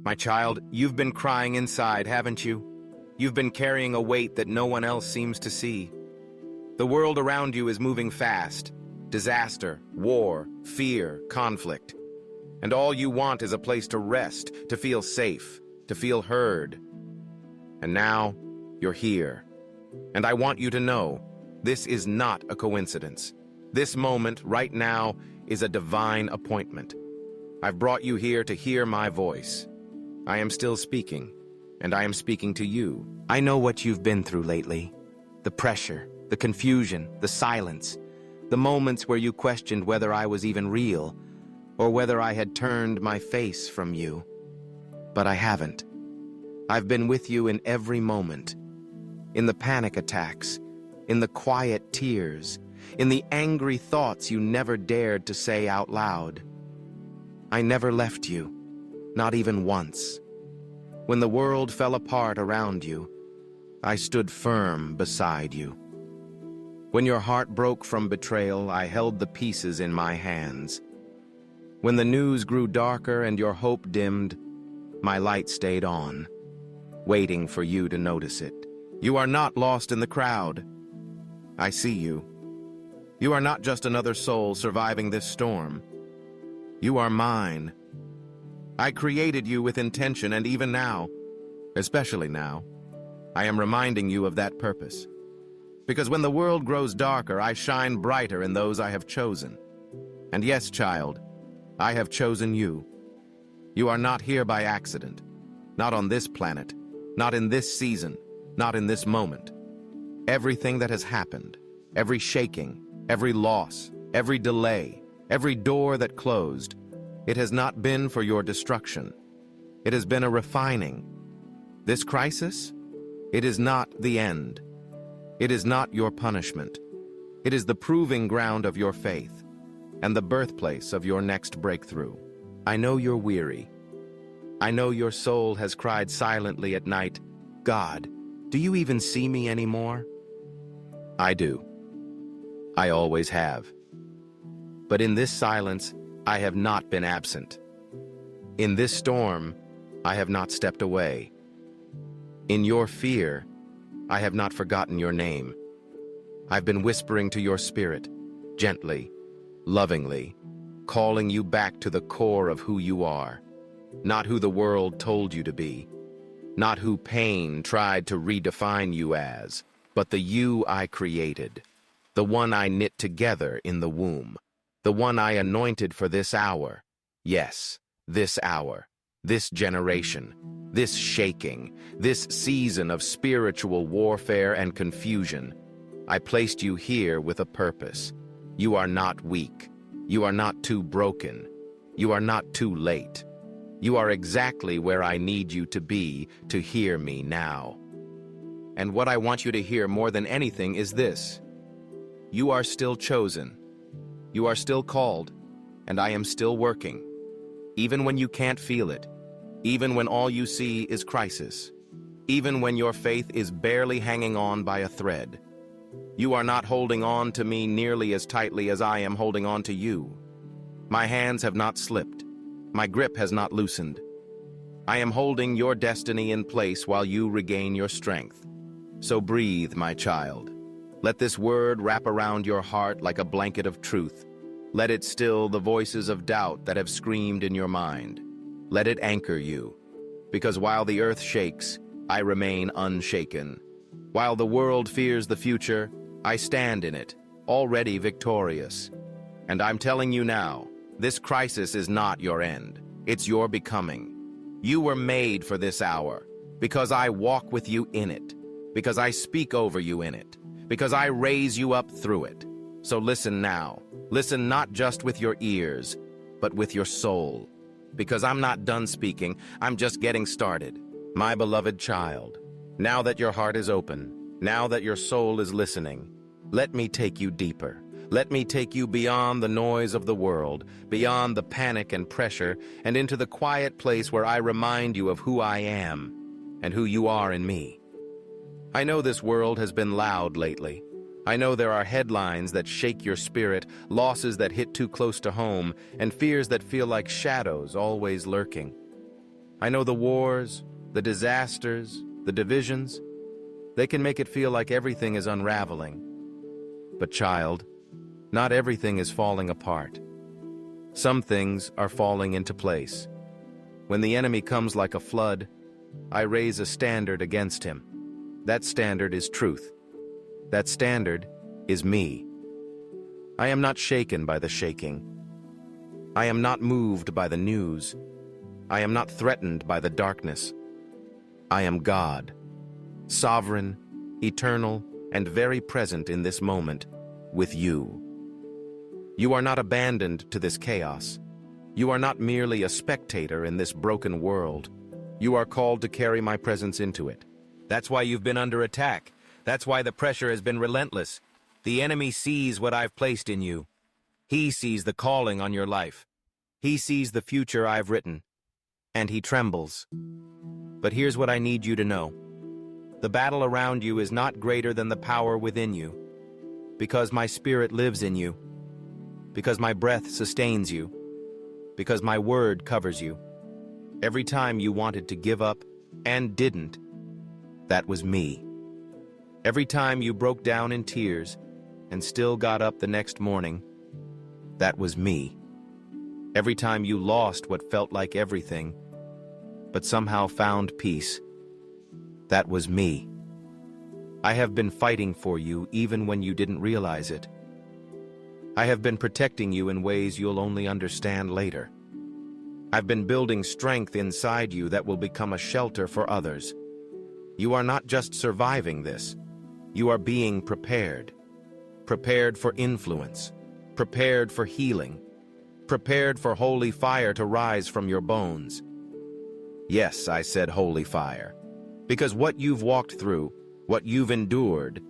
My child, you've been crying inside, haven't you? You've been carrying a weight that no one else seems to see. The world around you is moving fast. Disaster, war, fear, conflict. And all you want is a place to rest, to feel safe, to feel heard. And now, you're here. And I want you to know, this is not a coincidence. This moment, right now, is a divine appointment. I've brought you here to hear my voice. I am still speaking, and I am speaking to you. I know what you've been through lately. The pressure, the confusion, the silence, the moments where you questioned whether I was even real, or whether I had turned my face from you. But I haven't. I've been with you in every moment. In the panic attacks, in the quiet tears, in the angry thoughts you never dared to say out loud. I never left you, not even once. When the world fell apart around you, I stood firm beside you. When your heart broke from betrayal, I held the pieces in my hands. When the news grew darker and your hope dimmed, my light stayed on, waiting for you to notice it. You are not lost in the crowd. I see you. You are not just another soul surviving this storm. You are mine. I created you with intention, and even now, especially now, I am reminding you of that purpose. Because when the world grows darker, I shine brighter in those I have chosen. And yes, child, I have chosen you. You are not here by accident, not on this planet, not in this season, not in this moment. Everything that has happened, every shaking, every loss, every delay, every door that closed, it has not been for your destruction. It has been a refining. This crisis, it is not the end. It is not your punishment. It is the proving ground of your faith and the birthplace of your next breakthrough. I know you're weary. I know your soul has cried silently at night, God, do you even see me anymore? I do. I always have. But in this silence, I have not been absent. In this storm, I have not stepped away. In your fear, I have not forgotten your name. I've been whispering to your spirit, gently, lovingly, calling you back to the core of who you are, not who the world told you to be, not who pain tried to redefine you as, but the you I created, the one I knit together in the womb, the one I anointed for this hour. Yes, this hour, this generation, this shaking, this season of spiritual warfare and confusion. I placed you here with a purpose. You are not weak. You are not too broken. You are not too late. You are exactly where I need you to be to hear me now. And what I want you to hear more than anything is this. You are still chosen. You are still called, and I am still working. Even when you can't feel it, even when all you see is crisis, even when your faith is barely hanging on by a thread. You are not holding on to me nearly as tightly as I am holding on to you. My hands have not slipped. My grip has not loosened. I am holding your destiny in place while you regain your strength. So breathe, my child. Let this word wrap around your heart like a blanket of truth. Let it still the voices of doubt that have screamed in your mind. Let it anchor you. Because while the earth shakes, I remain unshaken. While the world fears the future, I stand in it, already victorious. And I'm telling you now, this crisis is not your end. It's your becoming. You were made for this hour, because I walk with you in it, because I speak over you in it, because I raise you up through it. So listen now. Listen not just with your ears, but with your soul. Because I'm not done speaking, I'm just getting started. My beloved child, now that your heart is open, now that your soul is listening, let me take you deeper. Let me take you beyond the noise of the world, beyond the panic and pressure, and into the quiet place where I remind you of who I am and who you are in me. I know this world has been loud lately. I know there are headlines that shake your spirit, losses that hit too close to home, and fears that feel like shadows always lurking. I know the wars, the disasters, the divisions. They can make it feel like everything is unraveling. But child, not everything is falling apart. Some things are falling into place. When the enemy comes like a flood, I raise a standard against him. That standard is truth. That standard is me. I am not shaken by the shaking. I am not moved by the news. I am not threatened by the darkness. I am God, sovereign, eternal, and very present in this moment with you. You are not abandoned to this chaos. You are not merely a spectator in this broken world. You are called to carry my presence into it. That's why you've been under attack. That's why the pressure has been relentless. The enemy sees what I've placed in you. He sees the calling on your life. He sees the future I've written. And he trembles. But here's what I need you to know. The battle around you is not greater than the power within you. Because my spirit lives in you. Because my breath sustains you. Because my word covers you. Every time you wanted to give up and didn't, that was me. Every time you broke down in tears and still got up the next morning, that was me. Every time you lost what felt like everything, but somehow found peace, that was me. I have been fighting for you even when you didn't realize it. I have been protecting you in ways you'll only understand later. I've been building strength inside you that will become a shelter for others. You are not just surviving this. You are being prepared. Prepared for influence. Prepared for healing. Prepared for holy fire to rise from your bones. Yes, I said holy fire. Because what you've walked through, what you've endured,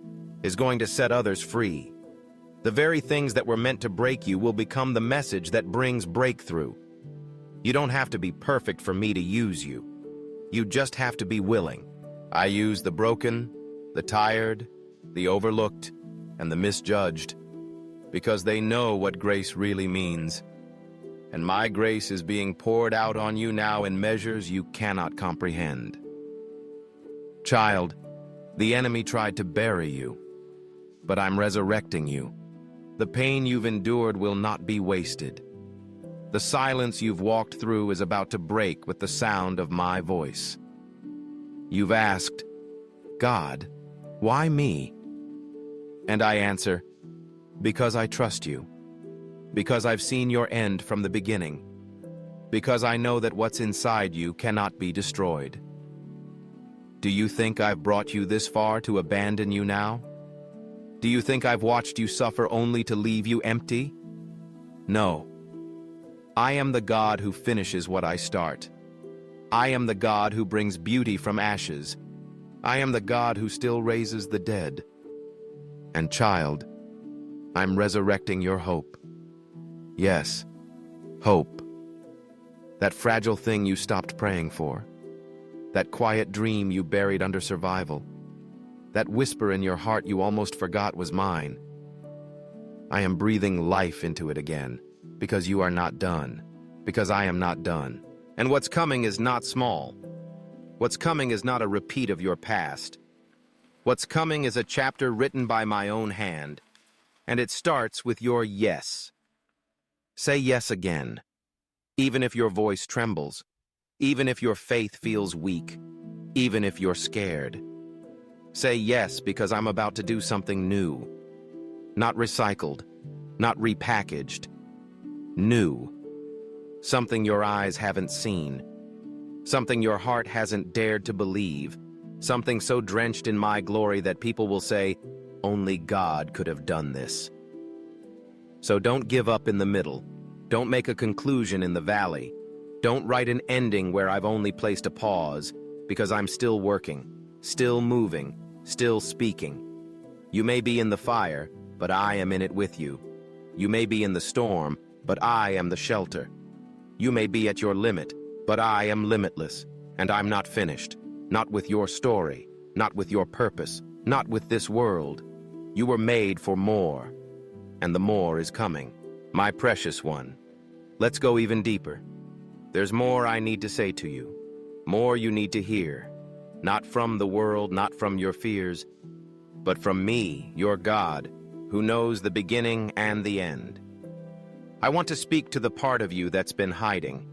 is going to set others free. The very things that were meant to break you will become the message that brings breakthrough. You don't have to be perfect for me to use you. You just have to be willing. I use the broken, the tired, the overlooked, and the misjudged, because they know what grace really means. And my grace is being poured out on you now in measures you cannot comprehend. Child, the enemy tried to bury you, but I'm resurrecting you. The pain you've endured will not be wasted. The silence you've walked through is about to break with the sound of my voice. You've asked, God, why me? And I answer, because I trust you. Because I've seen your end from the beginning. Because I know that what's inside you cannot be destroyed. Do you think I've brought you this far to abandon you now? Do you think I've watched you suffer only to leave you empty? No. I am the God who finishes what I start. I am the God who brings beauty from ashes. I am the God who still raises the dead. And child, I'm resurrecting your hope. Yes, hope. That fragile thing you stopped praying for. That quiet dream you buried under survival. That whisper in your heart you almost forgot was mine. I am breathing life into it again, because you are not done, because I am not done. And what's coming is not small. What's coming is not a repeat of your past. What's coming is a chapter written by my own hand, and it starts with your yes. Say yes again, even if your voice trembles, even if your faith feels weak, even if you're scared. Say yes, because I'm about to do something new. Not recycled, not repackaged. New. Something your eyes haven't seen. Something your heart hasn't dared to believe. Something so drenched in my glory that people will say, only God could have done this. So don't give up in the middle. Don't make a conclusion in the valley. Don't write an ending where I've only placed a pause, because I'm still working, still moving, still speaking. You may be in the fire, but I am in it with you. You may be in the storm, but I am the shelter. You may be at your limit, but I am limitless, and I'm not finished. Not with your story, not with your purpose, not with this world. You were made for more, and the more is coming. My precious one, let's go even deeper. There's more I need to say to you. More you need to hear, not from the world, not from your fears, but from me, your God, who knows the beginning and the end. I want to speak to the part of you that's been hiding,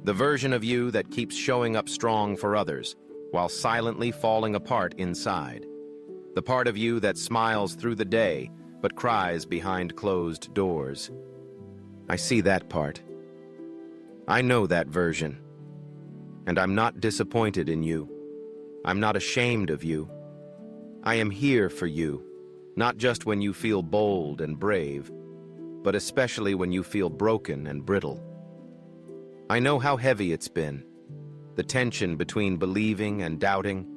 the version of you that keeps showing up strong for others, while silently falling apart inside. The part of you that smiles through the day, but cries behind closed doors. I see that part. I know that version. And I'm not disappointed in you. I'm not ashamed of you. I am here for you, not just when you feel bold and brave, but especially when you feel broken and brittle. I know how heavy it's been, the tension between believing and doubting,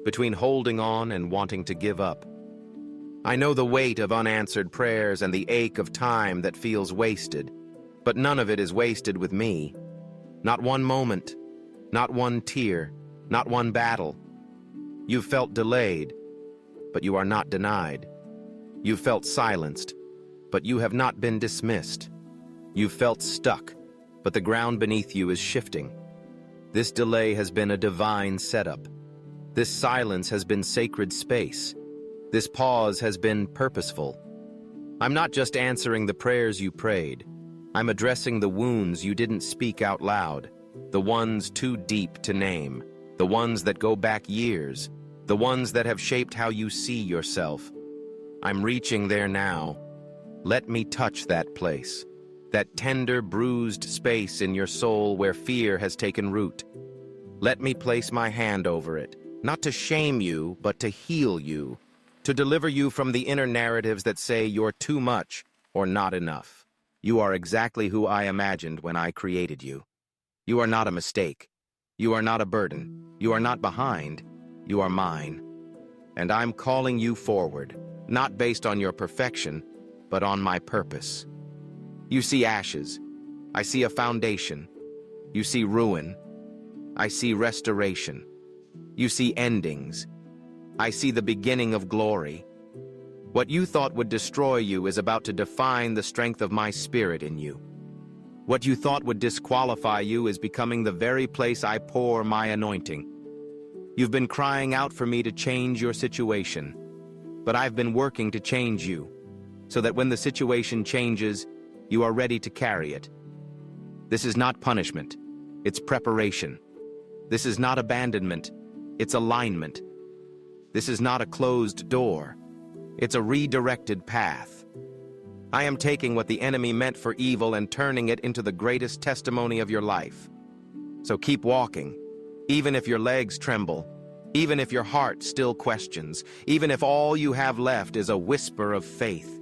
between holding on and wanting to give up. I know the weight of unanswered prayers and the ache of time that feels wasted, but none of it is wasted with me. Not one moment, not one tear, not one battle. You've felt delayed, but you are not denied. You've felt silenced, but you have not been dismissed. You've felt stuck, but the ground beneath you is shifting. This delay has been a divine setup. This silence has been sacred space. This pause has been purposeful. I'm not just answering the prayers you prayed. I'm addressing the wounds you didn't speak out loud, the ones too deep to name, the ones that go back years, the ones that have shaped how you see yourself. I'm reaching there now. Let me touch that place, that tender, bruised space in your soul where fear has taken root. Let me place my hand over it, not to shame you, but to heal you, to deliver you from the inner narratives that say you're too much or not enough. You are exactly who I imagined when I created you. You are not a mistake. You are not a burden. You are not behind. You are mine. And I'm calling you forward, not based on your perfection, but on my purpose. You see ashes. I see a foundation. You see ruin. I see restoration. You see endings. I see the beginning of glory. What you thought would destroy you is about to define the strength of my spirit in you. What you thought would disqualify you is becoming the very place I pour my anointing. You've been crying out for me to change your situation, but I've been working to change you, so that when the situation changes, you are ready to carry it. This is not punishment, it's preparation. This is not abandonment, it's alignment. This is not a closed door, it's a redirected path. I am taking what the enemy meant for evil and turning it into the greatest testimony of your life. So keep walking, even if your legs tremble, even if your heart still questions, even if all you have left is a whisper of faith.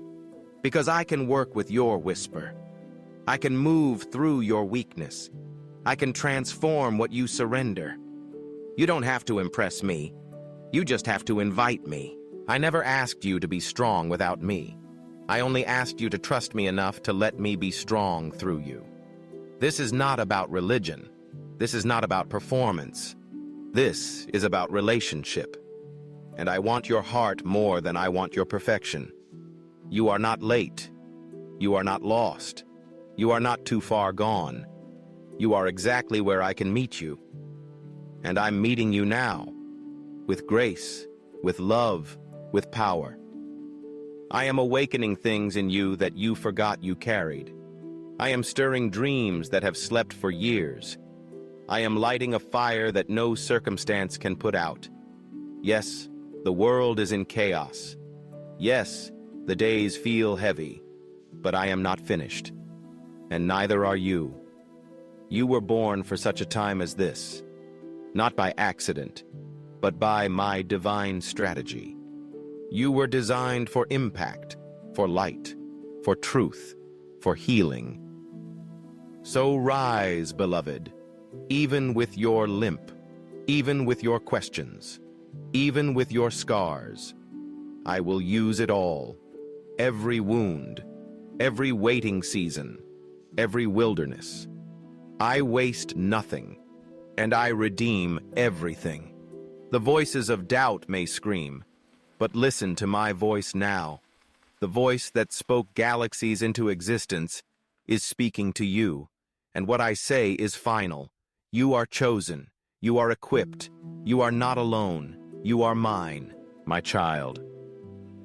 Because I can work with your whisper. I can move through your weakness. I can transform what you surrender. You don't have to impress me. You just have to invite me. I never asked you to be strong without me. I only asked you to trust me enough to let me be strong through you. This is not about religion. This is not about performance. This is about relationship. And I want your heart more than I want your perfection. You are not late. You are not lost. You are not too far gone. You are exactly where I can meet you. And I'm meeting you now, with grace, with love, with power. I am awakening things in you that you forgot you carried. I am stirring dreams that have slept for years. I am lighting a fire that no circumstance can put out. Yes, the world is in chaos. Yes, the days feel heavy, but I am not finished. And neither are you. You were born for such a time as this, not by accident, but by my divine strategy. You were designed for impact, for light, for truth, for healing. So rise, beloved, even with your limp, even with your questions, even with your scars. I will use it all, every wound, every waiting season, every wilderness. I waste nothing, and I redeem everything. The voices of doubt may scream, but listen to my voice now. The voice that spoke galaxies into existence is speaking to you, and what I say is final. You are chosen. You are equipped. You are not alone. You are mine, my child.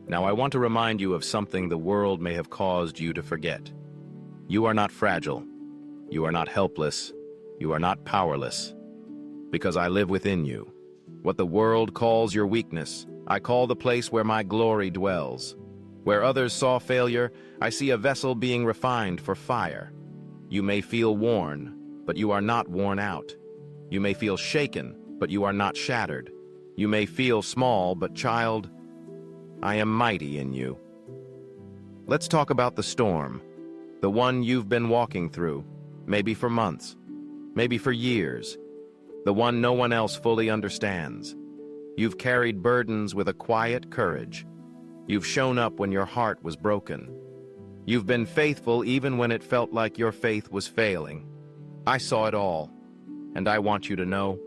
Now I want to remind you of something the world may have caused you to forget. You are not fragile. You are not helpless. You are not powerless. Because I live within you. What the world calls your weakness, I call the place where my glory dwells. Where others saw failure, I see a vessel being refined for fire. You may feel worn, but you are not worn out. You may feel shaken, but you are not shattered. You may feel small, but child, I am mighty in you. Let's talk about the storm, the one you've been walking through, maybe for months, maybe for years, the one no one else fully understands. You've carried burdens with a quiet courage. You've shown up when your heart was broken. You've been faithful even when it felt like your faith was failing. I saw it all, and I want you to know,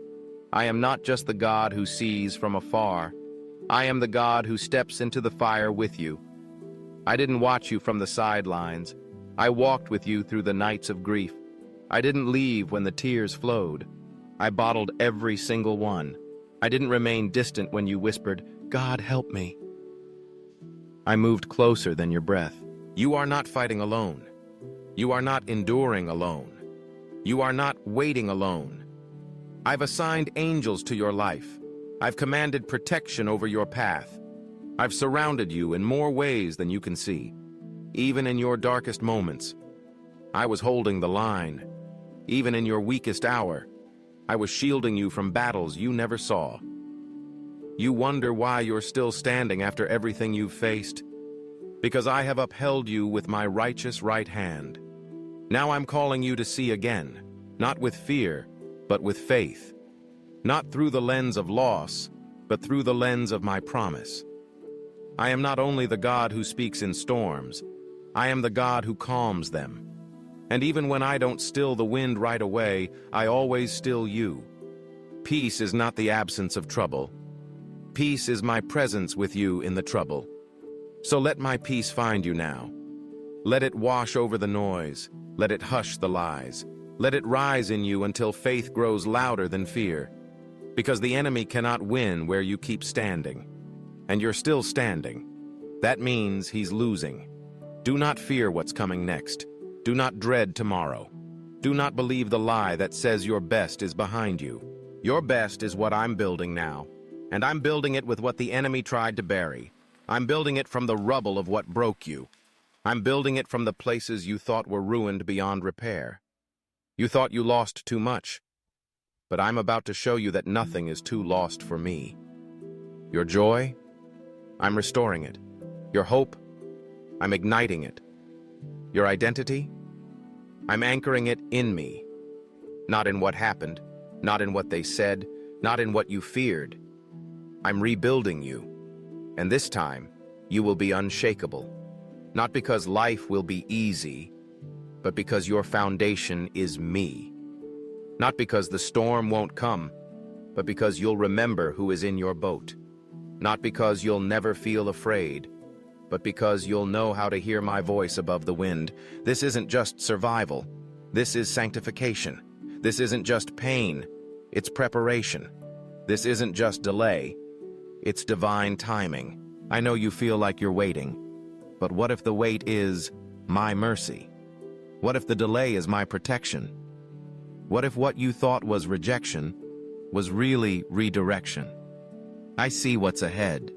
I am not just the God who sees from afar. I am the God who steps into the fire with you. I didn't watch you from the sidelines. I walked with you through the nights of grief. I didn't leave when the tears flowed. I bottled every single one. I didn't remain distant when you whispered, "God, help me." I moved closer than your breath. You are not fighting alone. You are not enduring alone. You are not waiting alone. I've assigned angels to your life. I've commanded protection over your path. I've surrounded you in more ways than you can see. Even in your darkest moments, I was holding the line. Even in your weakest hour, I was shielding you from battles you never saw. You wonder why you're still standing after everything you've faced? Because I have upheld you with my righteous right hand. Now I'm calling you to see again, not with fear, but with faith. Not through the lens of loss, but through the lens of my promise. I am not only the God who speaks in storms, I am the God who calms them. And even when I don't still the wind right away, I always still you. Peace is not the absence of trouble. Peace is my presence with you in the trouble. So let my peace find you now. Let it wash over the noise. Let it hush the lies. Let it rise in you until faith grows louder than fear. Because the enemy cannot win where you keep standing. And you're still standing. That means he's losing. Do not fear what's coming next. Do not dread tomorrow. Do not believe the lie that says your best is behind you. Your best is what I'm building now. And I'm building it with what the enemy tried to bury. I'm building it from the rubble of what broke you. I'm building it from the places you thought were ruined beyond repair. You thought you lost too much. But I'm about to show you that nothing is too lost for me. Your joy? I'm restoring it. Your hope? I'm igniting it. Your identity? I'm anchoring it in me. Not in what happened, not in what they said, not in what you feared. I'm rebuilding you. And this time, you will be unshakable. Not because life will be easy, but because your foundation is me. Not because the storm won't come, but because you'll remember who is in your boat. Not because you'll never feel afraid, but because you'll know how to hear my voice above the wind. This isn't just survival. This is sanctification. This isn't just pain. It's preparation. This isn't just delay. It's divine timing. I know you feel like you're waiting, but what if the wait is my mercy? What if the delay is my protection? What if what you thought was rejection was really redirection? I see what's ahead.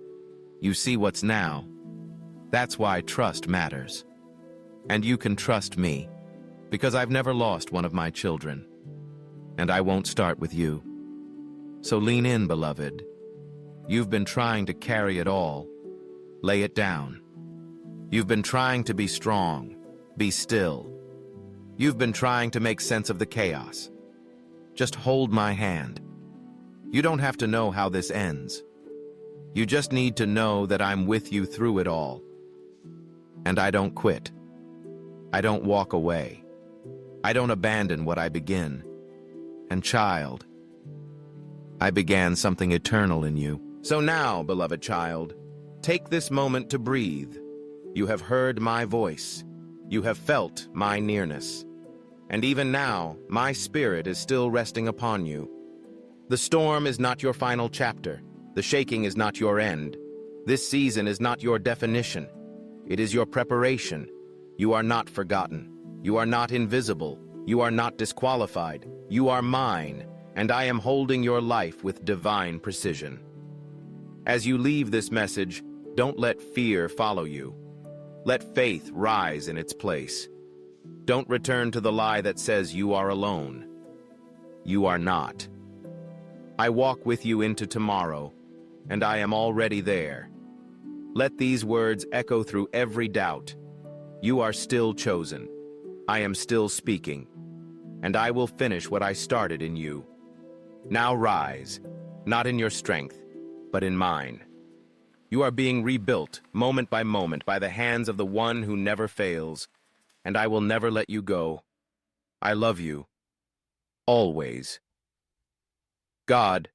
You see what's now. That's why trust matters. And you can trust me, because I've never lost one of my children. And I won't start with you. So lean in, beloved. You've been trying to carry it all. Lay it down. You've been trying to be strong. Be still. You've been trying to make sense of the chaos. Just hold my hand. You don't have to know how this ends. You just need to know that I'm with you through it all. And I don't quit. I don't walk away. I don't abandon what I begin. And child, I began something eternal in you. So now, beloved child, take this moment to breathe. You have heard my voice. You have felt my nearness. And even now, my spirit is still resting upon you. The storm is not your final chapter. The shaking is not your end. This season is not your definition. It is your preparation. You are not forgotten. You are not invisible. You are not disqualified. You are mine, and I am holding your life with divine precision. As you leave this message, don't let fear follow you. Let faith rise in its place. Don't return to the lie that says you are alone. You are not. I walk with you into tomorrow, and I am already there. Let these words echo through every doubt. You are still chosen. I am still speaking, and I will finish what I started in you. Now rise, not in your strength, but in mine. You are being rebuilt, moment by the hands of the one who never fails, and I will never let you go. I love you. Always. God